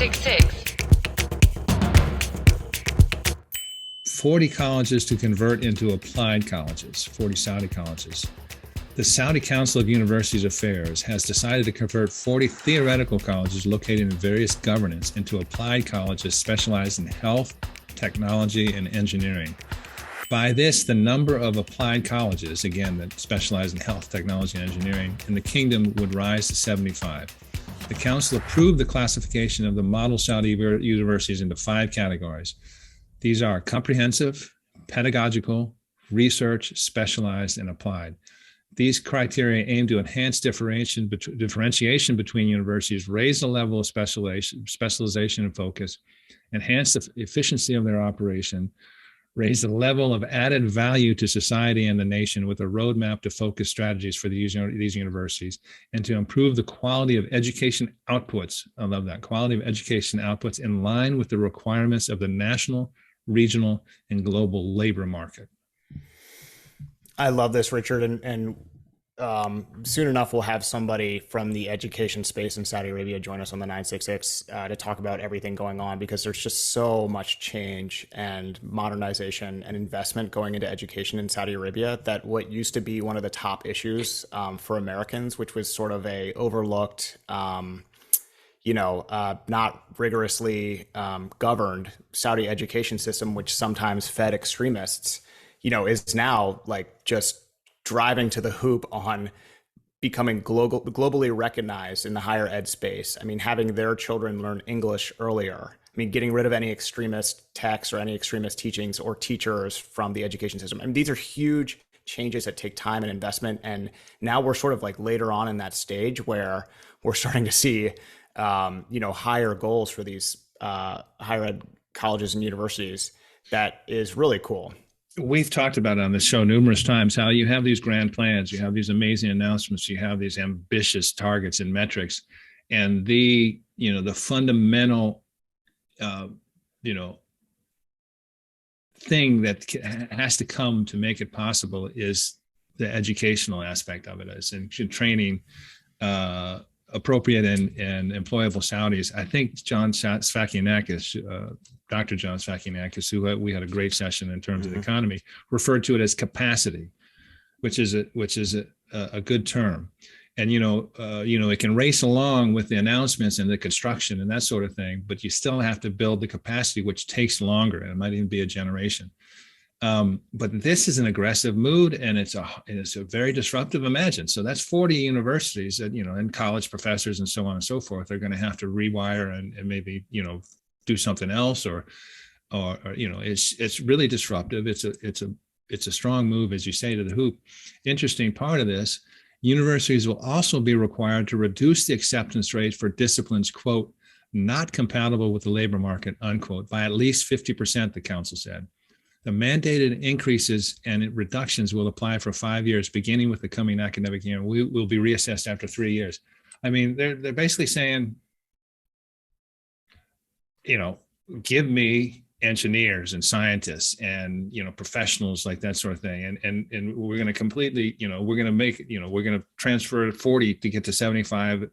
966. 40 colleges to convert into applied colleges, 40 Saudi colleges. The Saudi Council of Universities Affairs has decided to convert 40 theoretical colleges located in various governorates into applied colleges specialized in health, technology, and engineering. By this, the number of applied colleges, again, that specialize in health, technology, and engineering, in the kingdom would rise to 75. The council approved the classification of the model Saudi universities into 5 categories. These are comprehensive, pedagogical, research, specialized, and applied. These criteria aim to enhance differentiation between universities, raise the level of specialization and focus, enhance the efficiency of their operation, raise the level of added value to society and the nation with a roadmap to focus strategies for these universities, and to improve the quality of education outputs. I love that, quality of education outputs in line with the requirements of the national, regional, and global labor market. I love this, Richard, and soon enough we'll have somebody from the education space in Saudi Arabia join us on the 966 to talk about everything going on, because there's just so much change and modernization and investment going into education in Saudi Arabia that what used to be one of the top issues for Americans, which was sort of a overlooked, not rigorously governed Saudi education system, which sometimes fed extremists, is now like just driving to the hoop on becoming globally recognized in the higher ed space. I mean, having their children learn English earlier. I mean, getting rid of any extremist texts or any extremist teachings or teachers from the education system. I mean, these are huge changes that take time and investment. And now we're sort of like later on in that stage where we're starting to see, higher goals for these higher ed colleges and universities. That is really cool. We've talked about it on the show numerous times, how you have these grand plans, you have these amazing announcements, you have these ambitious targets and metrics, and the fundamental, thing that has to come to make it possible is the educational aspect of it, as in training appropriate and employable Saudis. I think John Sfakianakis, Dr. John Sfakianakis, who we had a great session in terms of the economy, referred to it as capacity, which is a good term. And it can race along with the announcements and the construction and that sort of thing, but you still have to build the capacity, which takes longer, and it might even be a generation. But this is an aggressive mood, and it's a very disruptive. Imagine, so that's 40 universities that, and college professors and so on and so forth are going to have to rewire and maybe, do something else, or it's really disruptive. It's a strong move, as you say, to the hoop. Interesting part of this, universities will also be required to reduce the acceptance rate for disciplines, quote, not compatible with the labor market, unquote, by at least 50%, the council said. The mandated increases and reductions will apply for 5 years, beginning with the coming academic year. We will be reassessed after 3 years. I mean, they're basically saying, give me engineers and scientists and, professionals like that sort of thing. And we're going to completely, we're going to make, we're going to transfer 40 to get to 75,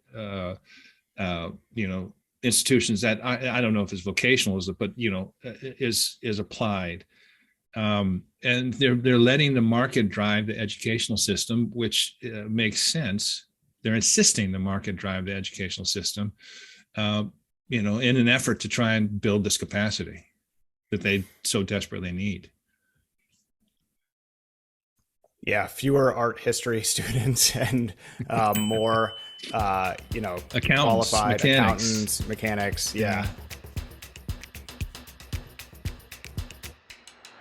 institutions that I don't know if it's vocational, but, is applied. And they're letting the market drive the educational system, which makes sense. They're insisting the market drive the educational system, in an effort to try and build this capacity that they so desperately need. Yeah, fewer art history students and more, qualified accountants, mechanics. Yeah.